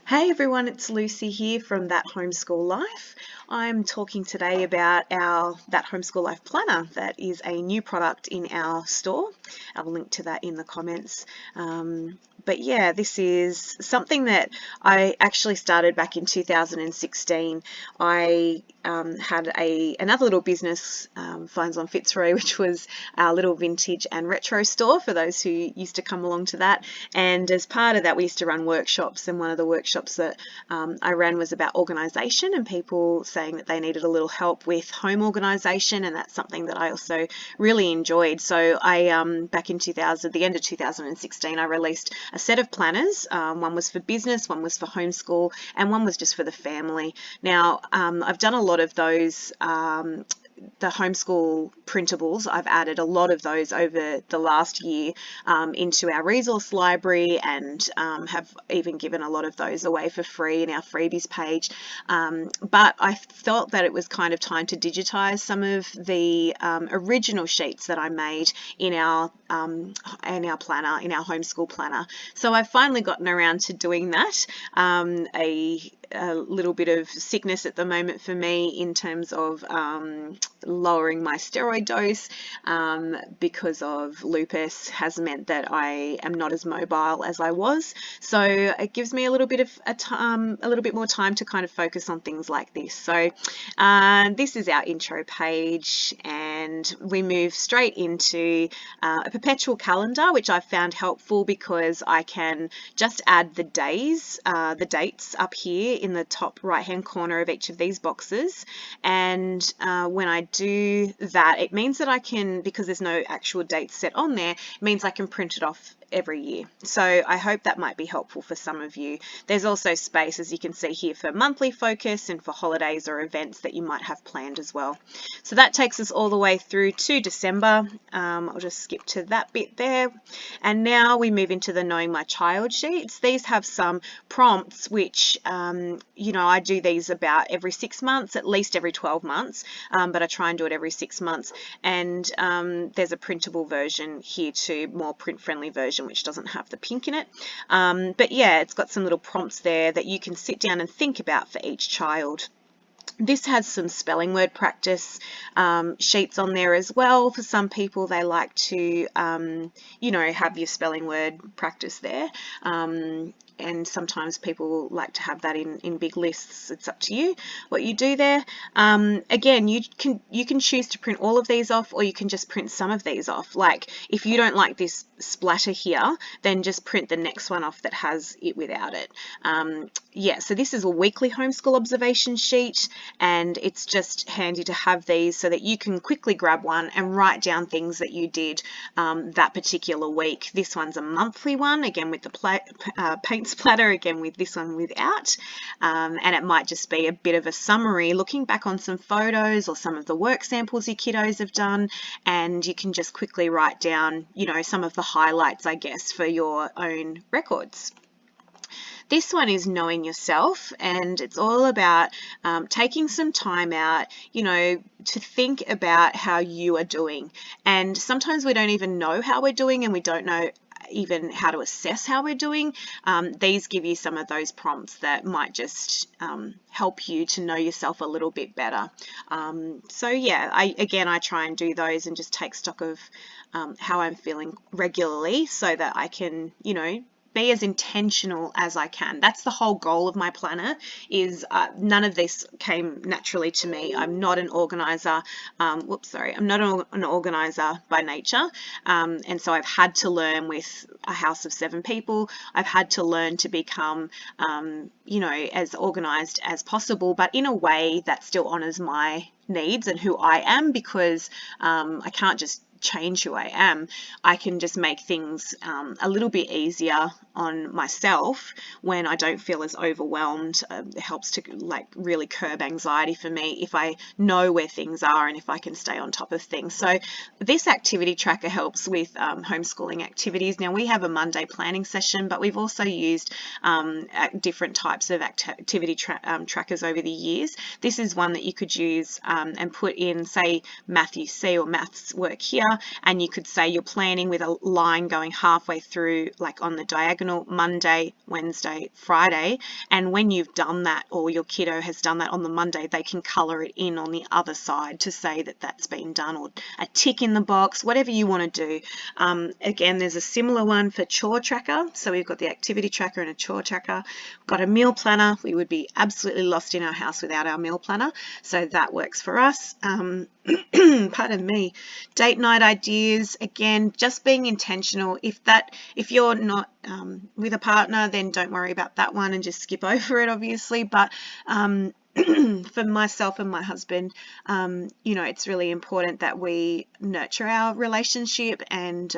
Hey everyone, it's Lucy here from That Homeschool Life. I'm talking today about That Homeschool Life Planner that is a new product in our store. I'll link to that in the comments. But yeah, this is something that I actually started back in 2016. I had another little business, Finds on Fitzroy, which was our little vintage and retro store for those who used to come along to that. And as part of that, we used to run workshops, and one of the workshops that I ran was about organisation and people saying that they needed a little help with home organisation, and that's something that I also really enjoyed. So I back in the end of 2016, I released a set of planners. One was for business, one was for homeschool, and one was just for the family. Now, I've done a lot of those the homeschool printables. I've added a lot of those over the last year into our resource library, and have even given a lot of those away for free in our freebies page. But I felt that it was kind of time to digitize some of the original sheets that I made in our planner, in our homeschool planner. So I've finally gotten around to doing that. A little bit of sickness at the moment for me in terms of lowering my steroid dose because of lupus has meant that I am not as mobile as I was. So it gives me a little bit more time to kind of focus on things like this. So this is our intro page, and we move straight into a perpetual calendar, which I've found helpful because I can just add the days, the dates up here in the top right hand corner of each of these boxes. And when I do that, it means that I can, because there's no actual date set on there, it means I can print it off every year. So I hope that might be helpful for some of you. There's also space, as you can see here, for monthly focus and for holidays or events that you might have planned as well. So that takes us all the way through to December. I'll just skip to that bit there. And now we move into the Knowing My Child sheets. These have some prompts which, I do these about every 6 months, at least every 12 months, but I try and do it every 6 months. And there's a printable version here too, more print-friendly version, which doesn't have the pink in it. But yeah, it's got some little prompts there that you can sit down and think about for each child. This has some spelling word practice sheets on there as well. For some people, they like to, have your spelling word practice there. And sometimes people like to have that in big lists. It's up to you what you do there. Again, you can choose to print all of these off, or you can just print some of these off. Like if you don't like this splatter here, then just print the next one off that has it without it. So this is a weekly homeschool observation sheet, and it's just handy to have these so that you can quickly grab one and write down things that you did that particular week. This one's a monthly one, again with the paint splatter, again with this one without, and it might just be a bit of a summary looking back on some photos or some of the work samples your kiddos have done, and you can just quickly write down some of the highlights, I guess, for your own records. This one is Knowing Yourself, and it's all about taking some time out, to think about how you are doing. And sometimes we don't even know how we're doing, and we don't know even how to assess how we're doing. These give you some of those prompts that might just help you to know yourself a little bit better. So yeah, I try and do those and just take stock of how I'm feeling regularly so that I can, be as intentional as I can. That's the whole goal of my planner. Is none of this came naturally to me. I'm not an organizer. I'm not an organizer by nature, and so I've had to learn with a house of 7 people. I've had to learn to become, as organized as possible, but in a way that still honors my needs and who I am, because I can't just change who I am. I can just make things a little bit easier on myself when I don't feel as overwhelmed. It helps to really curb anxiety for me if I know where things are and if I can stay on top of things. So this activity tracker helps with homeschooling activities. Now we have a Monday planning session, but we've also used different types of activity trackers over the years. This is one that you could use and put in, say, Math UC or maths work here, here, and you could say you're planning with a line going halfway through, like on the diagonal, Monday, Wednesday, Friday, and when you've done that, or your kiddo has done that on the Monday, they can colour it in on the other side to say that that's been done, or a tick in the box, whatever you want to do. Again, there's a similar one for Chore Tracker. So we've got the activity tracker and a chore tracker. We've got a meal planner. We would be absolutely lost in our house without our meal planner, so that works for us. Pardon me. Date night ideas, again, just being intentional. If you're not with a partner, then don't worry about that one and just skip over it, obviously. But for myself and my husband, it's really important that we nurture our relationship, and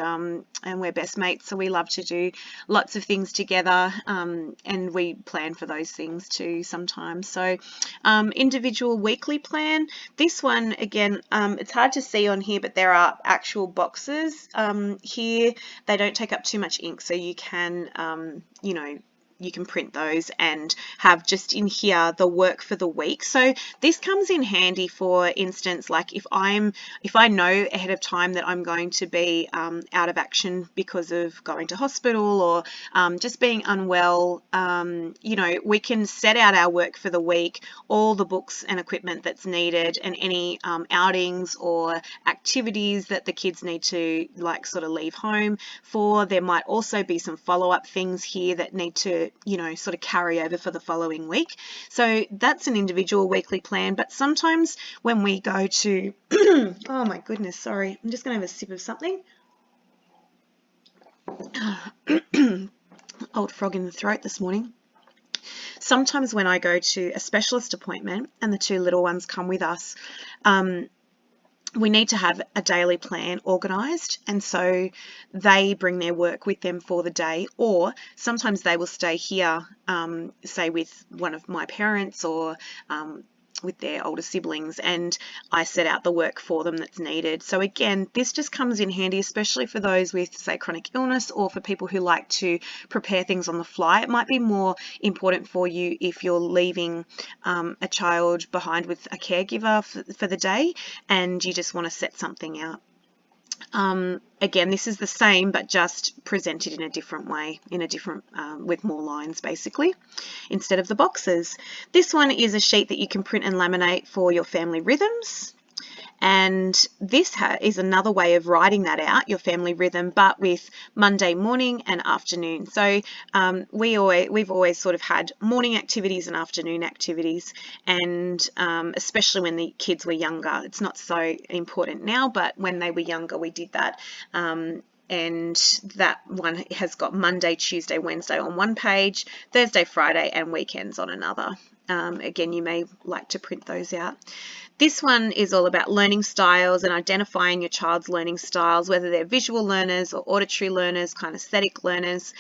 we're best mates, so we love to do lots of things together, and we plan for those things too sometimes. So individual weekly plan. This one, again, it's hard to see on here, but there are actual boxes here. They don't take up too much ink, so you can you can print those and have just in here the work for the week. So this comes in handy, for instance, like if I know ahead of time that I'm going to be out of action because of going to hospital, or just being unwell, we can set out our work for the week, all the books and equipment that's needed, and any outings or activities that the kids need to sort of leave home for. There might also be some follow-up things here that need to sort of carry over for the following week. So that's an individual weekly plan. But sometimes when we go to oh my goodness, sorry, I'm just going to have a sip of something. Old frog in the throat this morning. Sometimes when I go to a specialist appointment and the two little ones come with us, we need to have a daily plan organised, and so they bring their work with them for the day, or sometimes they will stay here, say with one of my parents, or with their older siblings, and I set out the work for them that's needed. So again, this just comes in handy, especially for those with, say, chronic illness, or for people who like to prepare things on the fly. It might be more important for you if you're leaving a child behind with a caregiver for the day, and you just want to set something out. Again, this is the same, but just presented in a different way, with more lines basically, instead of the boxes. This one is a sheet that you can print and laminate for your family rhythms. And this is another way of writing that out, your family rhythm, but with Monday morning and afternoon. So we've always sort of had morning activities and afternoon activities, and especially when the kids were younger. It's not so important now, but when they were younger, we did that. And that one has got Monday, Tuesday, Wednesday on one page, Thursday, Friday, and weekends on another. Again, you may like to print those out. This one is all about learning styles and identifying your child's learning styles, whether they're visual learners or auditory learners, kinesthetic learners.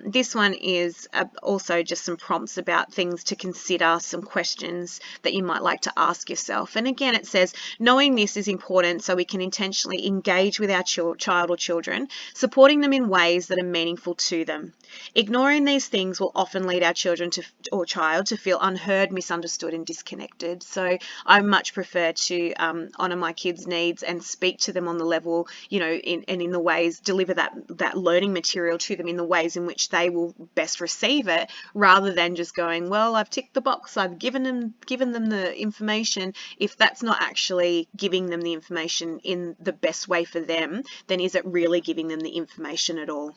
This one is also just some prompts about things to consider, some questions that you might like to ask yourself. And again, it says, knowing this is important so we can intentionally engage with our child or children, supporting them in ways that are meaningful to them. Ignoring these things will often lead our children or child to feel unheard, misunderstood, and disconnected. So I much prefer to honour my kids' needs and speak to them on the level, in the ways, deliver that learning material to them in the ways in which they will best receive it, rather than just going, well, I've ticked the box, I've given them the information. If that's not actually giving them the information in the best way for them, then is it really giving them the information at all?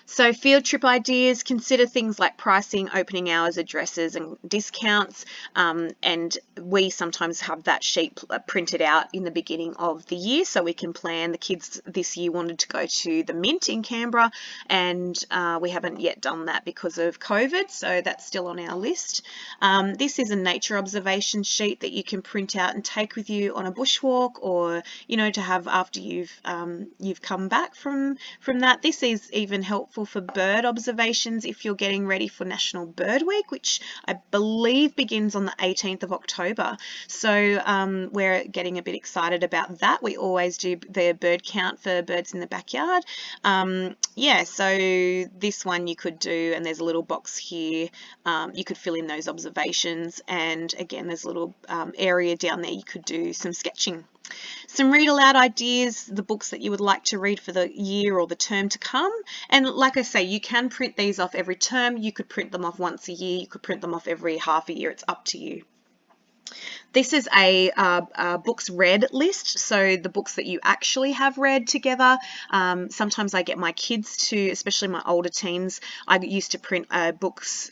So field trip ideas, consider things like pricing, opening hours, addresses, and discounts. And we sometimes have that sheet printed out in the beginning of the year, so we can plan. The kids this year wanted to go to the Mint in Canberra, and we haven't yet done that because of COVID, so that's still on our list. This is a nature observation sheet that you can print out and take with you on a bushwalk, or to have after you've come back from that. This is even helpful for bird observations if you're getting ready for National Bird Week, which I believe begins on the 18th of October. So we're getting a bit excited about that. We always do the bird count for birds in the backyard. So this one you could do, and there's a little box here. You could fill in those observations, and again, there's a little area down there you could do some sketching. Some read aloud ideas, the books that you would like to read for the year or the term to come. And like I say, you can print these off every term. You could print them off once a year. You could print them off every half a year. It's up to you. This is a books read list, so the books that you actually have read together. Sometimes I get my kids to, especially my older teens, I used to print a books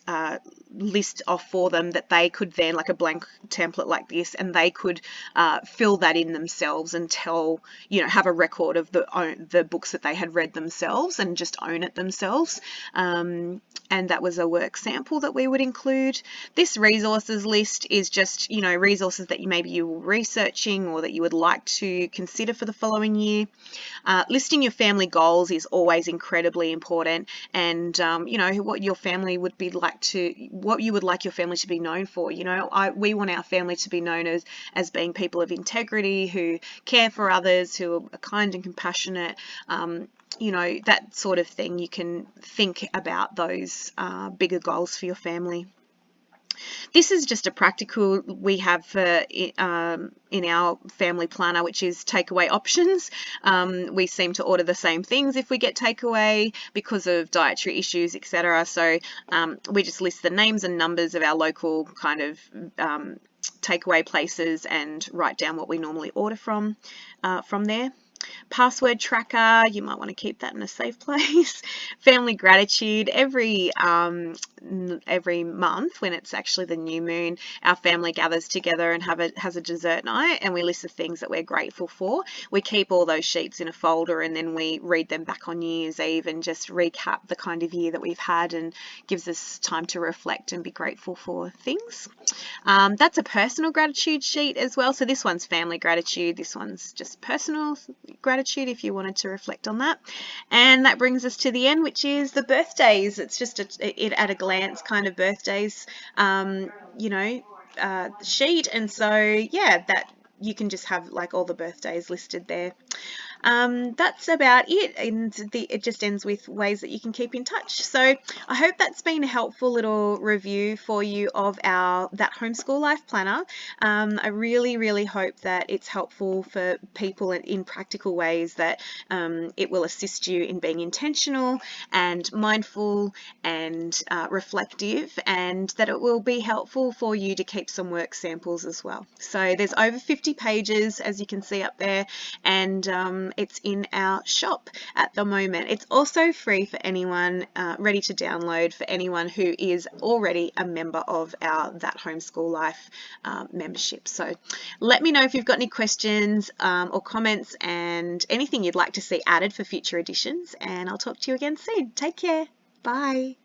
list off for them that they could then, like a blank template like this, and they could fill that in themselves and tell, have a record of the books that they had read themselves and just own it themselves. And that was a work sample that we would include. This resources list is just, resources that maybe you were researching or that you would like to consider for the following year. Listing your family goals is always incredibly important, and what your family would be like what you would like your family to be known for. We want our family to be known as being people of integrity, who care for others, who are kind and compassionate. That sort of thing. You can think about those bigger goals for your family. This is just a practical we have in our family planner, which is takeaway options. We seem to order the same things if we get takeaway because of dietary issues, etc. So we just list the names and numbers of our local kind of takeaway places and write down what we normally order from there. Password tracker, you might want to keep that in a safe place. Family gratitude, every month when it's actually the new moon, our family gathers together and has a dessert night, and we list the things that we're grateful for. We keep all those sheets in a folder, and then we read them back on New Year's Eve and just recap the kind of year that we've had, and gives us time to reflect and be grateful for things. That's a personal gratitude sheet as well. So this one's family gratitude, this one's just personal gratitude if you wanted to reflect on that. And that brings us to the end, which is the birthdays. It's just it at a glance kind of birthdays sheet, and so that you can just have like all the birthdays listed there. That's about it, and it just ends with ways that you can keep in touch. So I hope that's been a helpful little review for you of that Homeschool Life Planner. I really hope that it's helpful for people in practical ways, that it will assist you in being intentional and mindful and reflective, and that it will be helpful for you to keep some work samples as well. So there's over 50 pages, as you can see up there, and it's in our shop at the moment. It's also free for anyone, ready to download for anyone who is already a member of our That Homeschool Life membership. So let me know if you've got any questions or comments and anything you'd like to see added for future editions, and I'll talk to you again soon. Take care. Bye.